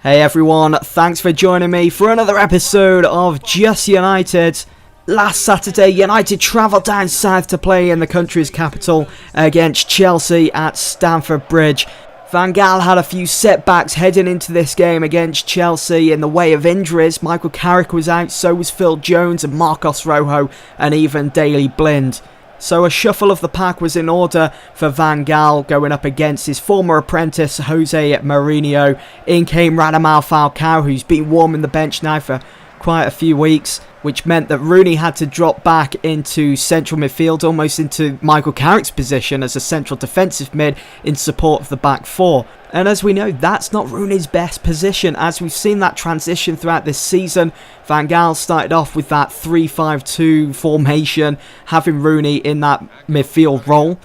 Hey everyone, thanks for joining me for another episode of Just United. Last Saturday, United travelled down south to play in the country's capital against Chelsea at Stamford Bridge. Van Gaal had a few setbacks heading into this game against Chelsea in the way of injuries. Michael Carrick was out, so was Phil Jones and Marcos Rojo and even Daley Blind. So a shuffle of the pack was in order for Van Gaal going up against his former apprentice Jose Mourinho. In came Radamel Falcao, who's been warming the bench now for quite a few weeks, which meant that Rooney had to drop back into central midfield, almost into Michael Carrick's position as a central defensive mid in support of the back four. And as we know, that's not Rooney's best position, as we've seen that transition throughout this season. Van Gaal started off with that 3-5-2 formation, having Rooney in that midfield role.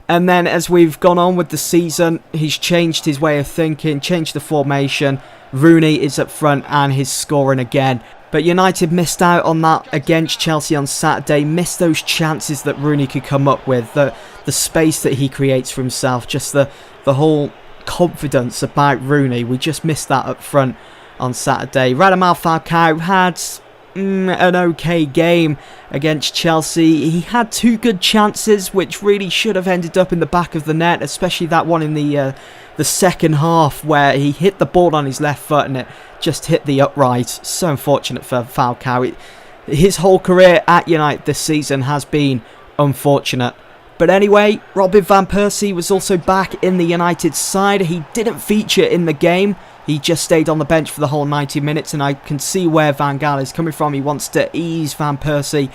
And then as we've gone on with the season, he's changed his way of thinking, changed the formation. Rooney is up front and he's scoring again. But United missed out on that against Chelsea on Saturday, missed those chances that Rooney could come up with, the space that he creates for himself, just the whole confidence about Rooney. We just missed that up front on Saturday. Radamel Falcao had an okay game against Chelsea. He had two good chances which really should have ended up in the back of the net, especially that one in the second half where he hit the ball on his left foot and it just hit the upright. So unfortunate for Falcao. His whole career at United this season has been unfortunate. But anyway, Robin van Persie was also back in the United side. He didn't feature in the game. He just stayed on the bench for the whole 90 minutes, and I can see where Van Gaal is coming from. He wants to ease Van Persie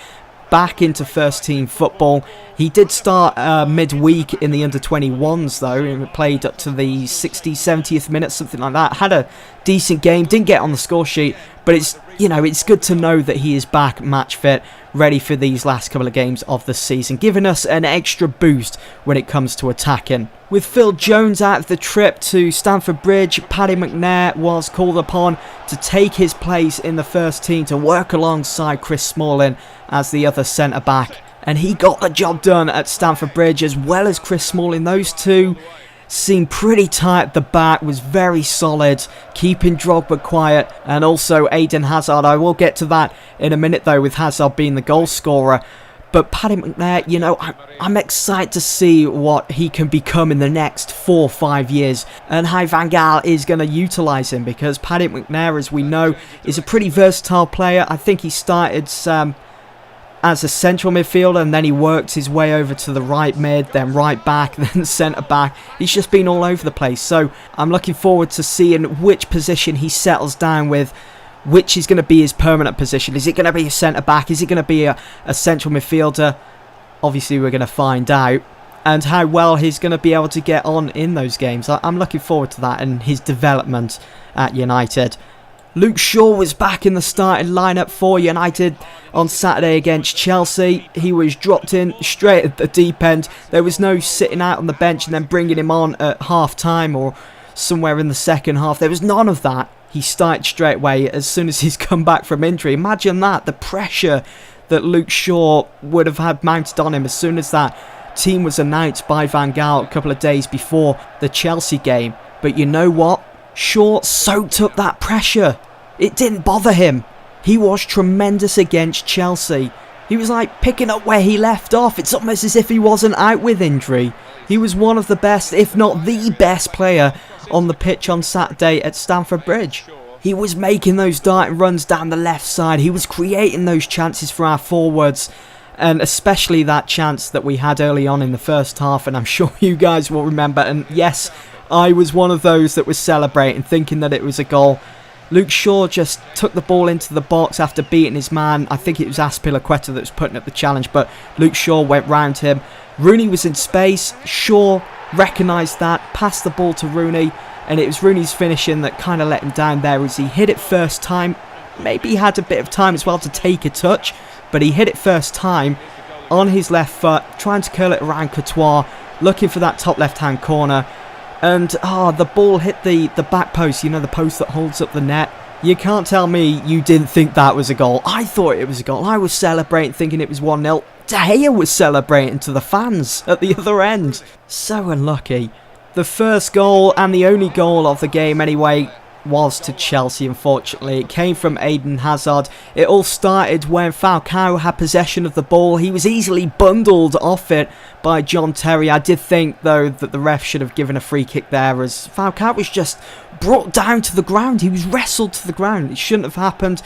back into first team football. He did start midweek in the under-21s though, and played up to the 60th, 70th minute, something like that. Had a decent game, didn't get on the score sheet, but it's good to know that he is back match fit, ready for these last couple of games of the season, giving us an extra boost when it comes to attacking. With Phil Jones out of the trip to Stamford Bridge, Paddy McNair was called upon to take his place in the first team to work alongside Chris Smalling as the other centre-back. And he got the job done at Stamford Bridge as well as Chris Smalling. Those two seemed pretty tight at the back, was very solid, keeping Drogba quiet, and also Eden Hazard. I will get to that in a minute though, with Hazard being the goal scorer. But Paddy McNair, I'm excited to see what he can become in the next 4 or 5 years and how Van Gaal is going to utilise him, because Paddy McNair, as we know, is a pretty versatile player. I think he started as a central midfielder and then he worked his way over to the right mid, then right back, then centre back. He's just been all over the place. So I'm looking forward to seeing which position he settles down with, which is going to be his permanent position. Is it going to be a centre-back? Is it going to be a central midfielder? Obviously, we're going to find out. And how well he's going to be able to get on in those games. I'm looking forward to that and his development at United. Luke Shaw was back in the starting lineup for United on Saturday against Chelsea. He was dropped in straight at the deep end. There was no sitting out on the bench and then bringing him on at half-time or somewhere in the second half. There was none of that. He started straight away as soon as he's come back from injury. Imagine that, the pressure that Luke Shaw would have had mounted on him as soon as that team was announced by Van Gaal a couple of days before the Chelsea game. But you know what? Shaw soaked up that pressure. It didn't bother him. He was tremendous against Chelsea. He was like picking up where he left off. It's almost as if he wasn't out with injury. He was one of the best, if not the best player on the pitch on Saturday at Stamford Bridge. He was making those darting runs down the left side. He was creating those chances for our forwards, and especially that chance that we had early on in the first half, and I'm sure you guys will remember. And yes, I was one of those that was celebrating, thinking that it was a goal. Luke Shaw just took the ball into the box after beating his man. I think it was Azpilicueta that was putting up the challenge, but Luke Shaw went round him. Rooney was in space. Shaw recognised that, passed the ball to Rooney, and it was Rooney's finishing that kind of let him down there as he hit it first time. Maybe he had a bit of time as well to take a touch, but he hit it first time on his left foot, trying to curl it around Courtois, looking for that top left-hand corner. And the ball hit the back post, the post that holds up the net. You can't tell me you didn't think that was a goal. I thought it was a goal. I was celebrating, thinking it was 1-0. De Gea was celebrating to the fans at the other end. So unlucky. The first goal, and the only goal of the game anyway, was to Chelsea, unfortunately. It came from Eden Hazard. It all started when Falcao had possession of the ball. He was easily bundled off it by John Terry. I did think, though, that the ref should have given a free kick there, as Falcao was just brought down to the ground. He was wrestled to the ground. It shouldn't have happened.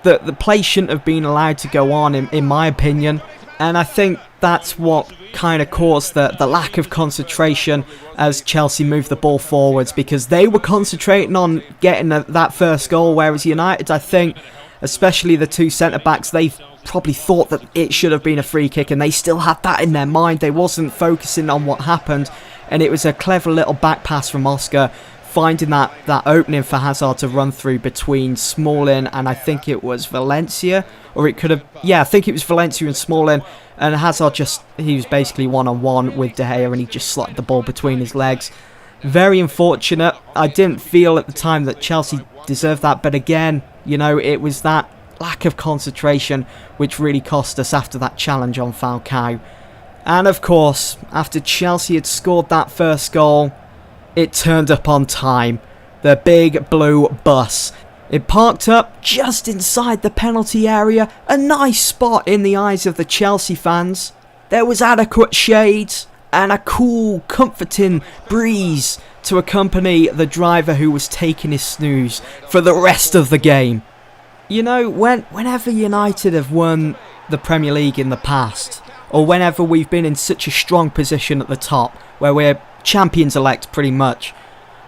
The play shouldn't have been allowed to go on, in my opinion. And I think that's what kind of caused the lack of concentration as Chelsea moved the ball forwards, because they were concentrating on getting that first goal, whereas United, I think, especially the two centre-backs, they probably thought that it should have been a free kick, and they still had that in their mind. They wasn't focusing on what happened, and it was a clever little back pass from Oscar, finding that opening for Hazard to run through between Smalling and I think it was Valencia, or it could have, I think it was Valencia and Smalling, and Hazard he was basically one-on-one with De Gea, and he just slotted the ball between his legs. Very unfortunate. I didn't feel at the time that Chelsea deserved that, but again, it was that lack of concentration which really cost us after that challenge on Falcao. And of course, after Chelsea had scored that first goal, it turned up on time. The big blue bus. It parked up just inside the penalty area. A nice spot in the eyes of the Chelsea fans. There was adequate shade and a cool, comforting breeze to accompany the driver who was taking his snooze for the rest of the game. Whenever United have won the Premier League in the past, or whenever we've been in such a strong position at the top, where we're champions-elect pretty much,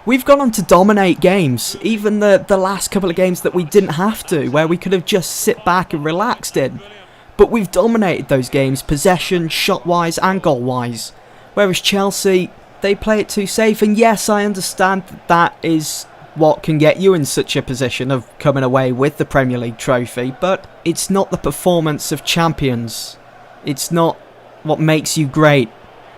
we've gone on to dominate games, even the last couple of games that we didn't have to, where we could have just sit back and relaxed in. But we've dominated those games, possession, shot-wise and goal-wise. Whereas Chelsea, they play it too safe, and yes, I understand that is what can get you in such a position of coming away with the Premier League trophy, but it's not the performance of champions. It's not what makes you great.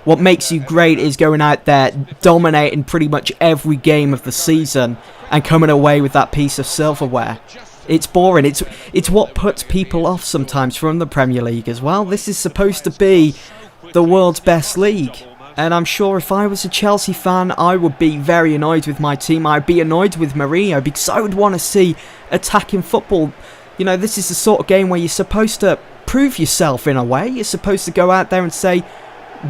What makes you great is going out there, dominating pretty much every game of the season and coming away with that piece of silverware. It's boring. It's what puts people off sometimes from the Premier League as well. This is supposed to be the world's best league. And I'm sure if I was a Chelsea fan, I would be very annoyed with my team. I'd be annoyed with Mourinho because I would want to see attacking football. This is the sort of game where you're supposed to prove yourself in a way. You're supposed to go out there and say,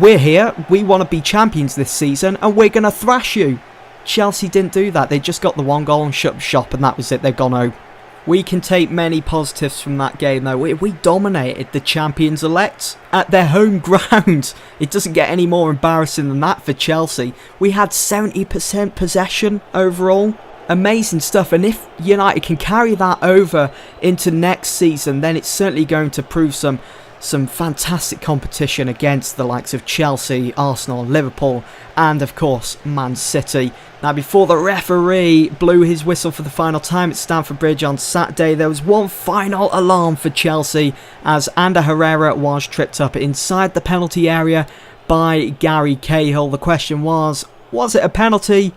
we're here, we want to be champions this season, and we're going to thrash you. Chelsea didn't do that. They just got the one goal and shut shop, and that was it. They've gone home. We can take many positives from that game, though. We dominated the champions-elect at their home ground. It doesn't get any more embarrassing than that for Chelsea. We had 70% possession overall. Amazing stuff, and if United can carry that over into next season, then it's certainly going to prove some fantastic competition against the likes of Chelsea, Arsenal, Liverpool, and of course Man City. Now, before the referee blew his whistle for the final time at Stamford Bridge on Saturday, there was one final alarm for Chelsea as Ander Herrera was tripped up inside the penalty area by Gary Cahill. The question was it a penalty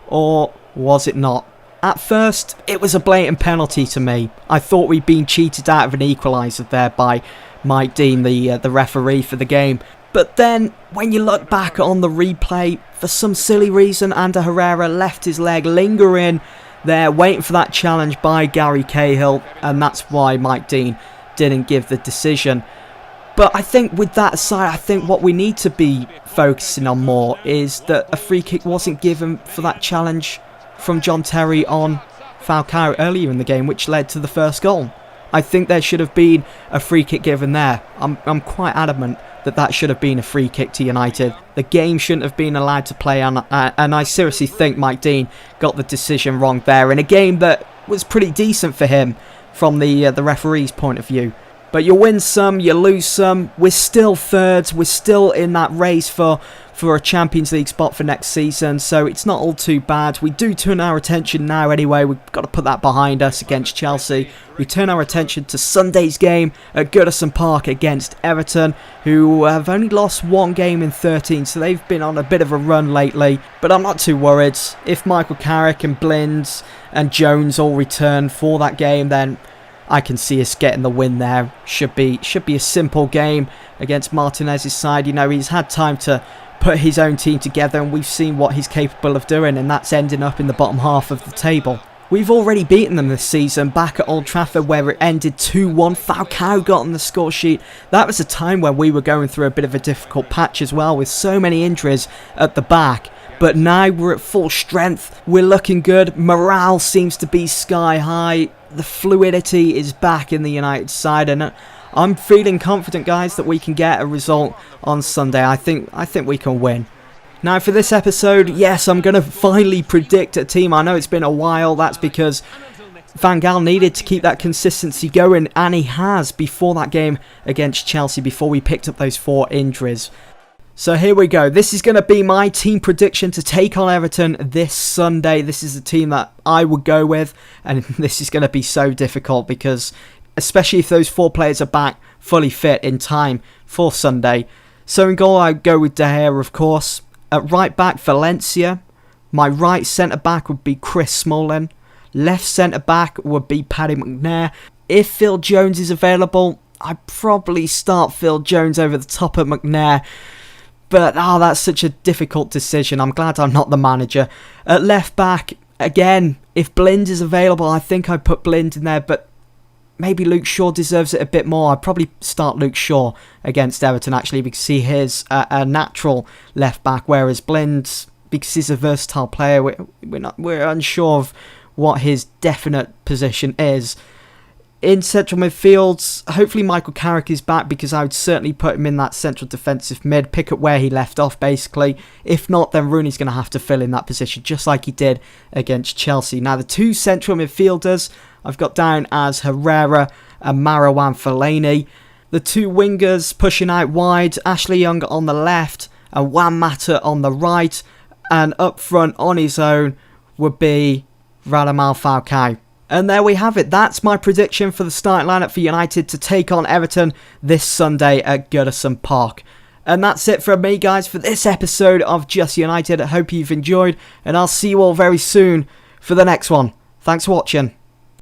or was it not? At first, it was a blatant penalty to me. I thought we'd been cheated out of an equaliser there by Mike Dean, the referee for the game. But then, when you look back on the replay, for some silly reason, Ander Herrera left his leg lingering there, waiting for that challenge by Gary Cahill, and that's why Mike Dean didn't give the decision. But I think with that aside, I think what we need to be focusing on more is that a free kick wasn't given for that challenge from John Terry on Falcao earlier in the game, which led to the first goal. I think there should have been a free kick given there. I'm quite adamant that should have been a free kick to United. The game shouldn't have been allowed to play on, and I seriously think Mike Dean got the decision wrong there in a game that was pretty decent for him from the referee's point of view. But you win some, you lose some. We're still thirds. We're still in that race for a Champions League spot for next season, so it's not all too bad. We do turn our attention now anyway. We've got to put that behind us against Chelsea. We turn our attention to Sunday's game at Goodison Park against Everton, who have only lost one game in 13, so they've been on a bit of a run lately. But I'm not too worried. If Michael Carrick and Blind and Jones all return for that game, then I can see us getting the win there. Should be a simple game against Martinez's side. He's had time to put his own team together, and we've seen what he's capable of doing, and that's ending up in the bottom half of the table. We've already beaten them this season back at Old Trafford where it ended 2-1. Falcao got on the score sheet. That was a time when we were going through a bit of a difficult patch as well with so many injuries at the back. But now we're at full strength. We're looking good. Morale seems to be sky high. The fluidity is back in the United side, and I'm feeling confident, guys, that we can get a result on Sunday. I think we can win. Now for this episode, yes, I'm going to finally predict a team. I know it's been a while. That's because Van Gaal needed to keep that consistency going, and he has before that game against Chelsea, before we picked up those 4 injuries. So here we go. This is going to be my team prediction to take on Everton this Sunday. This is the team that I would go with, and this is going to be so difficult because, especially if those 4 players are back fully fit in time for Sunday. So in goal, I go with De Gea, of course. At right back, Valencia. My right centre-back would be Chris Smalling. Left centre-back would be Paddy McNair. If Phil Jones is available, I'd probably start Phil Jones over the top of McNair. But, that's such a difficult decision. I'm glad I'm not the manager. At left back, again, if Blind is available, I think I'd put Blind in there. But maybe Luke Shaw deserves it a bit more. I'd probably start Luke Shaw against Everton, actually, because he is a natural left back, whereas Blind, because he's a versatile player, we're unsure of what his definite position is. In central midfield, hopefully Michael Carrick is back, because I would certainly put him in that central defensive mid, pick up where he left off, basically. If not, then Rooney's going to have to fill in that position, just like he did against Chelsea. Now, the 2 central midfielders I've got down as Herrera and Marouane Fellaini. The 2 wingers pushing out wide, Ashley Young on the left and Juan Mata on the right. And up front on his own would be Radamel Falcao. And there we have it. That's my prediction for the starting lineup for United to take on Everton this Sunday at Goodison Park. And that's it from me, guys, for this episode of Just United. I hope you've enjoyed, and I'll see you all very soon for the next one. Thanks for watching.